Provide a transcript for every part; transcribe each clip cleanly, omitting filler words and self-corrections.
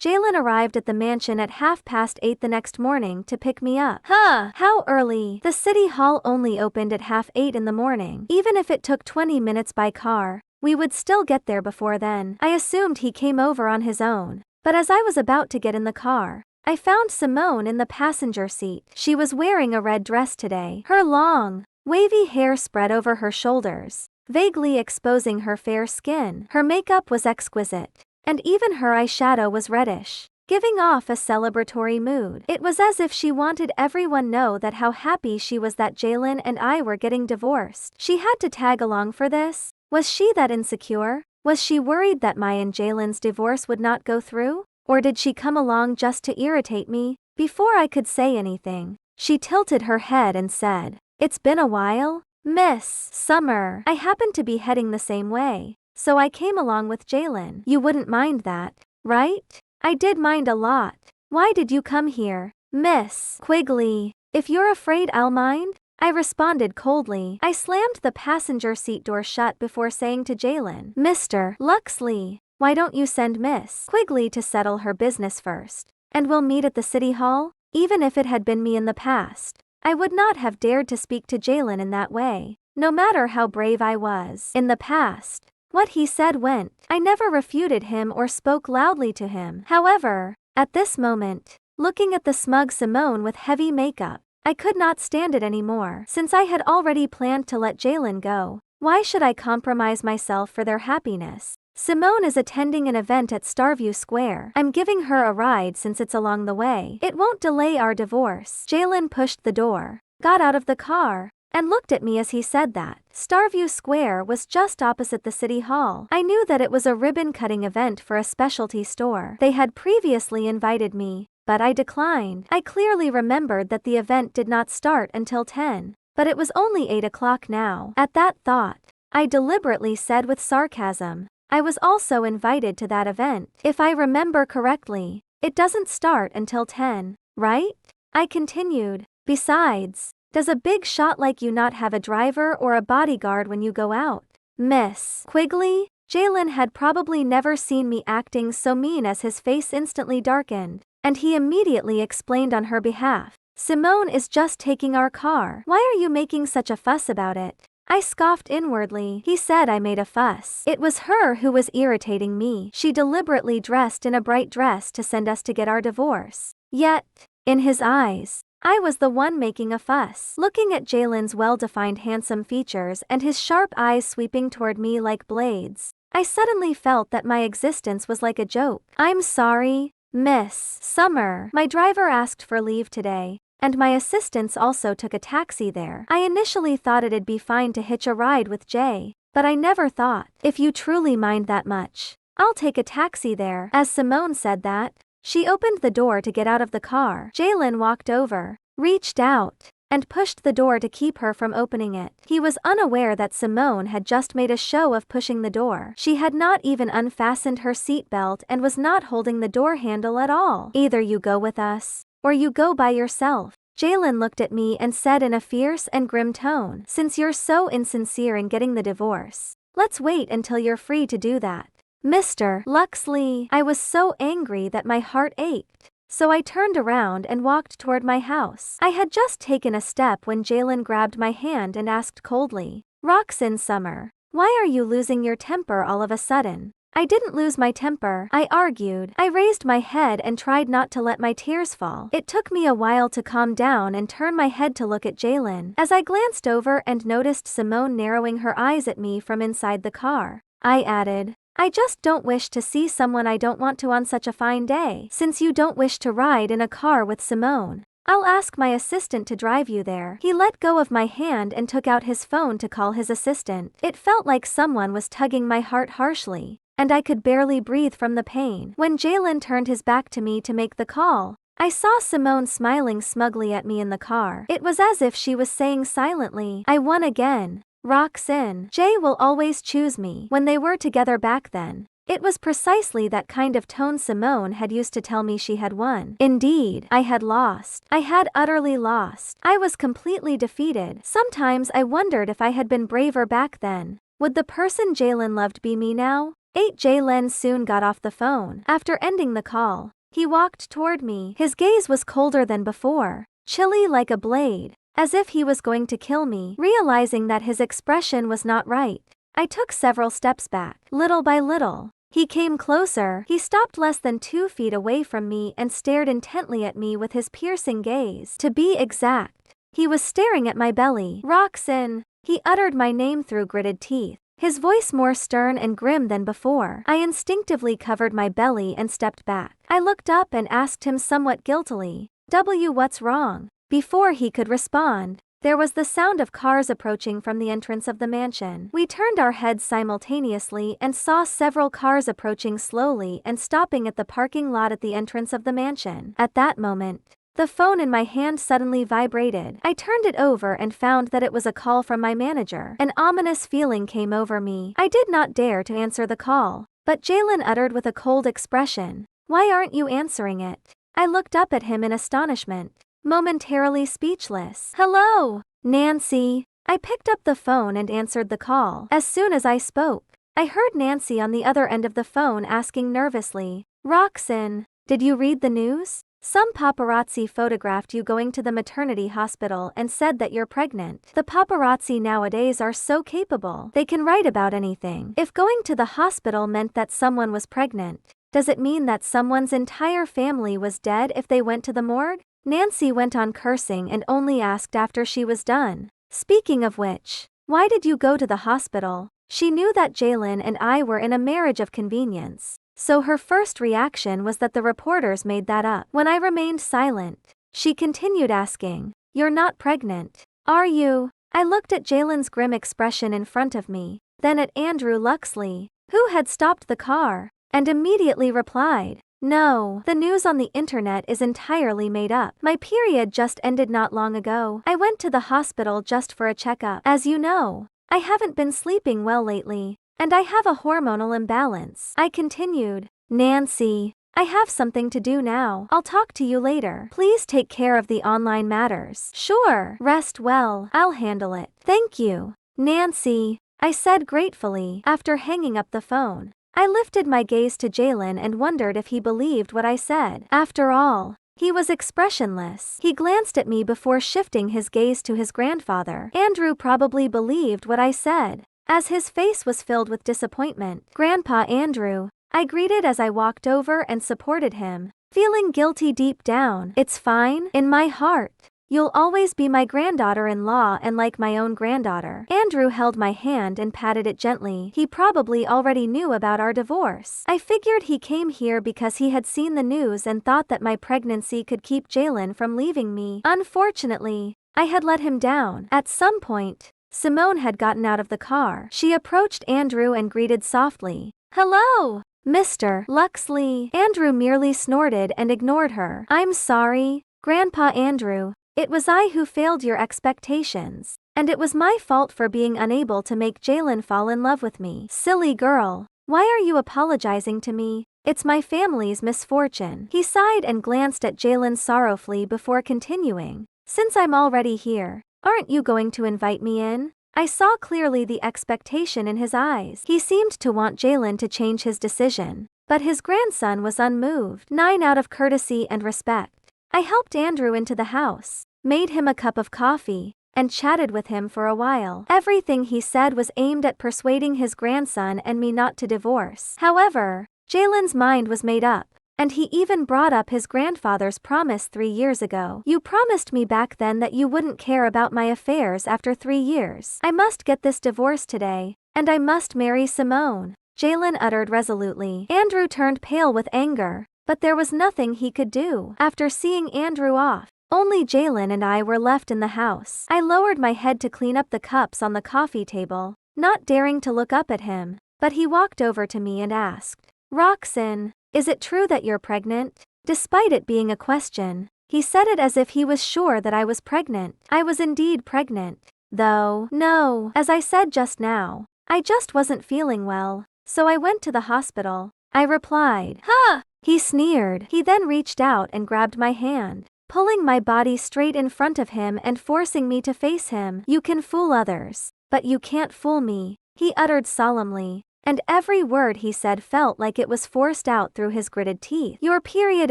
Jalen arrived at the mansion at 8:30 the next morning to pick me up. Huh, how early? The city hall only opened at 8:30 in the morning. Even if it took 20 minutes by car, we would still get there before then. I assumed he came over on his own. But as I was about to get in the car, I found Simone in the passenger seat. She was wearing a red dress today. Her long, wavy hair spread over her shoulders, vaguely exposing her fair skin. Her makeup was exquisite, and even her eyeshadow was reddish, giving off a celebratory mood. It was as if she wanted everyone know that how happy she was that Jalen and I were getting divorced. She had to tag along for this? Was she that insecure? Was she worried that my and Jalen's divorce would not go through? Or did she come along just to irritate me? Before I could say anything, she tilted her head and said, "It's been a while, Miss Summer." I happened to be heading the same way, so I came along with Jalen. You wouldn't mind that, right? I did mind a lot. Why did you come here, Miss Quigley? If you're afraid I'll mind? I responded coldly. I slammed the passenger seat door shut before saying to Jalen, "Mr. Luxley, why don't you send Miss Quigley to settle her business first, and we'll meet at the city hall?" Even if it had been me in the past, I would not have dared to speak to Jalen in that way, no matter how brave I was. In the past, what he said went. I never refuted him or spoke loudly to him. However, at this moment, looking at the smug Simone with heavy makeup, I could not stand it anymore. Since I had already planned to let Jalen go, why should I compromise myself for their happiness? Simone is attending an event at Starview Square. I'm giving her a ride since it's along the way. It won't delay our divorce. Jalen pushed the door, got out of the car, and looked at me as he said that. Starview Square was just opposite the city hall. I knew that it was a ribbon-cutting event for a specialty store. They had previously invited me, but I declined. I clearly remembered that the event did not start until 10, but it was only 8 o'clock now. At that thought, I deliberately said with sarcasm, "I was also invited to that event. If I remember correctly, it doesn't start until 10, right?" I continued. "Besides, does a big shot like you not have a driver or a bodyguard when you go out, Miss Quigley?" Jalen had probably never seen me acting so mean as his face instantly darkened, and he immediately explained on her behalf, "Simone is just taking our car. Why are you making such a fuss about it?" I scoffed inwardly. He said I made a fuss. It was her who was irritating me. She deliberately dressed in a bright dress to send us to get our divorce. Yet, in his eyes, I was the one making a fuss. Looking at Jalen's well-defined handsome features and his sharp eyes sweeping toward me like blades, I suddenly felt that my existence was like a joke. "I'm sorry, Miss Summer. My driver asked for leave today, and my assistants also took a taxi there. I initially thought it'd be fine to hitch a ride with Jay, but I never thought, if you truly mind that much, I'll take a taxi there." As Simone said that, she opened the door to get out of the car. Jalen walked over, reached out, and pushed the door to keep her from opening it. He was unaware that Simone had just made a show of pushing the door. She had not even unfastened her seatbelt and was not holding the door handle at all. "Either you go with us, or you go by yourself." Jalen looked at me and said in a fierce and grim tone, "Since you're so insincere in getting the divorce, let's wait until you're free to do that, Mr. Luxley." I was so angry that my heart ached, so I turned around and walked toward my house. I had just taken a step when Jalen grabbed my hand and asked coldly, "Roxanne Summer, why are you losing your temper all of a sudden?" "I didn't lose my temper," I argued. I raised my head and tried not to let my tears fall. It took me a while to calm down and turn my head to look at Jalen. As I glanced over and noticed Simone narrowing her eyes at me from inside the car, I added, "I just don't wish to see someone I don't want to on such a fine day. Since you don't wish to ride in a car with Simone, I'll ask my assistant to drive you there." He let go of my hand and took out his phone to call his assistant. It felt like someone was tugging my heart harshly, and I could barely breathe from the pain. When Jalen turned his back to me to make the call, I saw Simone smiling smugly at me in the car. It was as if she was saying silently, "I won again, Roxanne. Jay will always choose me." When they were together back then, it was precisely that kind of tone Simone had used to tell me she had won. Indeed, I had lost. I had utterly lost. I was completely defeated. Sometimes I wondered if I had been braver back then. Would the person Jalen loved be me now? 8 Jalen soon got off the phone. After ending the call, he walked toward me. His gaze was colder than before, chilly like a blade, as if he was going to kill me. Realizing that his expression was not right, I took several steps back. Little by little, he came closer. He stopped less than 2 feet away from me and stared intently at me with his piercing gaze. To be exact, he was staring at my belly. Roxanne, he uttered my name through gritted teeth, his voice more stern and grim than before. I instinctively covered my belly and stepped back. I looked up and asked him somewhat guiltily, "What's wrong?" Before he could respond, there was the sound of cars approaching from the entrance of the mansion. We turned our heads simultaneously and saw several cars approaching slowly and stopping at the parking lot at the entrance of the mansion. At that moment, the phone in my hand suddenly vibrated. I turned it over and found that it was a call from my manager. An ominous feeling came over me. I did not dare to answer the call, but Jalen uttered with a cold expression, "Why aren't you answering it?" I looked up at him in astonishment, momentarily speechless. "Hello, Nancy." I picked up the phone and answered the call. As soon as I spoke, I heard Nancy on the other end of the phone asking nervously, "Roxanne, did you read the news? Some paparazzi photographed you going to the maternity hospital and said that you're pregnant." The paparazzi nowadays are so capable. They can write about anything. If going to the hospital meant that someone was pregnant, does it mean that someone's entire family was dead if they went to the morgue? Nancy went on cursing and only asked after she was done. "Speaking of which, why did you go to the hospital?" She knew that Jalen and I were in a marriage of convenience, so her first reaction was that the reporters made that up. When I remained silent, she continued asking, "You're not pregnant, are you?" I looked at Jalen's grim expression in front of me, then at Andrew Luxley, who had stopped the car, and immediately replied, "No, the news on the internet is entirely made up. My period just ended not long ago. I went to the hospital just for a checkup. As you know, I haven't been sleeping well lately, and I have a hormonal imbalance." I continued, "Nancy, I have something to do now. I'll talk to you later. Please take care of the online matters." "Sure, rest well. I'll handle it. Thank you, Nancy," I said gratefully. After hanging up the phone, I lifted my gaze to Jalen and wondered if he believed what I said. After all, he was expressionless. He glanced at me before shifting his gaze to his grandfather. Andrew probably believed what I said, as his face was filled with disappointment. "Grandpa Andrew," I greeted as I walked over and supported him, feeling guilty deep down. "It's fine. In my heart, you'll always be my granddaughter-in-law and like my own granddaughter." Andrew held my hand and patted it gently. He probably already knew about our divorce. I figured he came here because he had seen the news and thought that my pregnancy could keep Jalen from leaving me. Unfortunately, I had let him down. At some point, Simone had gotten out of the car. She approached Andrew and greeted softly, "Hello, Mr. Luxley." Andrew merely snorted and ignored her. "I'm sorry, Grandpa Andrew. It was I who failed your expectations, and it was my fault for being unable to make Jalen fall in love with me." "Silly girl, why are you apologizing to me? It's my family's misfortune." He sighed and glanced at Jalen sorrowfully before continuing, "Since I'm already here, aren't you going to invite me in?" I saw clearly the expectation in his eyes. He seemed to want Jalen to change his decision, but his grandson was unmoved. 9 out of courtesy and respect, I helped Andrew into the house, made him a cup of coffee, and chatted with him for a while. Everything he said was aimed at persuading his grandson and me not to divorce. However, Jalen's mind was made up, and he even brought up his grandfather's promise 3 years ago. "You promised me back then that you wouldn't care about my affairs after 3 years. I must get this divorce today, and I must marry Simone," Jalen uttered resolutely. Andrew turned pale with anger, but there was nothing he could do. After seeing Andrew off, only Jalen and I were left in the house. I lowered my head to clean up the cups on the coffee table, not daring to look up at him, but he walked over to me and asked, "Roxanne, is it true that you're pregnant?" Despite it being a question, he said it as if he was sure that I was pregnant. I was indeed pregnant, though. No, as I said just now, I just wasn't feeling well, so I went to the hospital, I replied. "Huh!" He sneered. He then reached out and grabbed my hand, pulling my body straight in front of him and forcing me to face him. "You can fool others, but you can't fool me," he uttered solemnly. and every word he said felt like it was forced out through his gritted teeth. Your period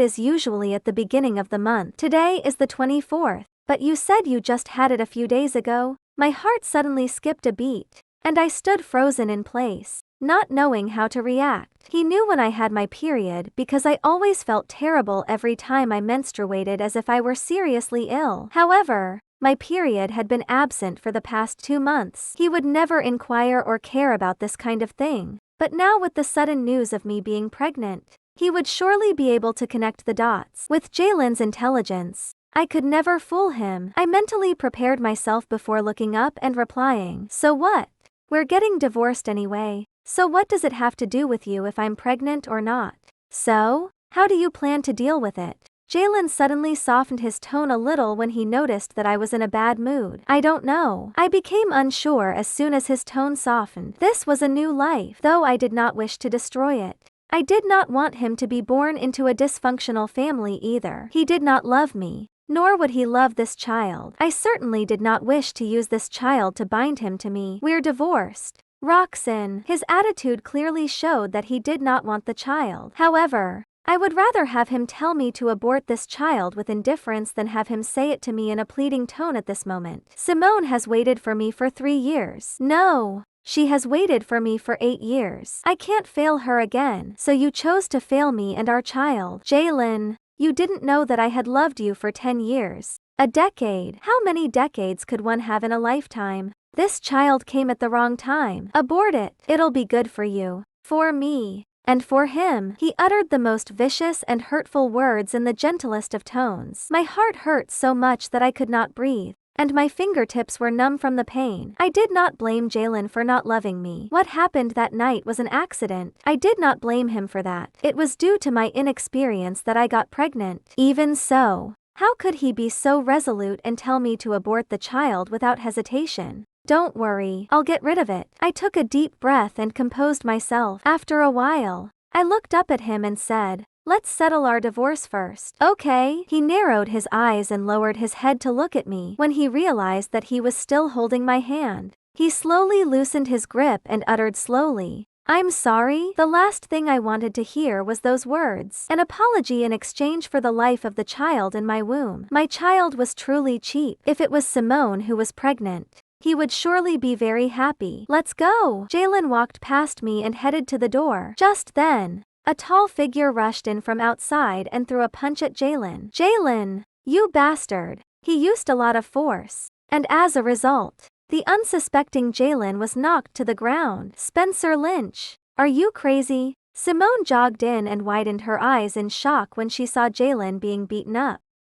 is usually at the beginning of the month. Today is the 24th, but you said you just had it a few days ago. My heart suddenly skipped a beat, and I stood frozen in place, not knowing how to react. He knew when I had my period because I always felt terrible every time I menstruated, as if I were seriously ill. However, my period had been absent for the past 2 months. He would never inquire or care about this kind of thing, but now with the sudden news of me being pregnant, he would surely be able to connect the dots. With Jalen's intelligence, I could never fool him. I mentally prepared myself before looking up and replying, "So what? We're getting divorced anyway, so what does it have to do with you if I'm pregnant or not? So, how do you plan to deal with it?" Jalen suddenly softened his tone a little when he noticed that I was in a bad mood. "I don't know." I became unsure as soon as his tone softened. This was a new life, though I did not wish to destroy it. I did not want him to be born into a dysfunctional family either. He did not love me, nor would he love this child. I certainly did not wish to use this child to bind him to me. "We're divorced." Roxanne, his attitude clearly showed that he did not want the child. However, I would rather have him tell me to abort this child with indifference than have him say it to me in a pleading tone at this moment. "Simone has waited for me for 3 years. No, she has waited for me for 8 years. I can't fail her again. So you chose to fail me and our child." "Jalen, you didn't know that I had loved you for 10 years. A decade. How many decades could one have in a lifetime? This child came at the wrong time. Abort it. It'll be good for you, for me, and for him." He uttered the most vicious and hurtful words in the gentlest of tones. My heart hurt so much that I could not breathe, and my fingertips were numb from the pain. I did not blame Jalen for not loving me. What happened that night was an accident. I did not blame him for that. It was due to my inexperience that I got pregnant. Even so, how could he be so resolute and tell me to abort the child without hesitation? "Don't worry, I'll get rid of it." I took a deep breath and composed myself. After a while, I looked up at him and said, "Let's settle our divorce first." "Okay." He narrowed his eyes and lowered his head to look at me. When he realized that he was still holding my hand, he slowly loosened his grip and uttered slowly, "I'm sorry." The last thing I wanted to hear was those words. An apology in exchange for the life of the child in my womb. My child was truly cheap. If it was Simone who was pregnant, he would surely be very happy. "Let's go." Jalen walked past me and headed to the door. Just then, a tall figure rushed in from outside and threw a punch at Jalen. "Jalen, you bastard." He used a lot of force, and as a result, the unsuspecting Jalen was knocked to the ground. "Spencer Lynch, are you crazy?" Simone jogged in and widened her eyes in shock when she saw Jalen being beaten up.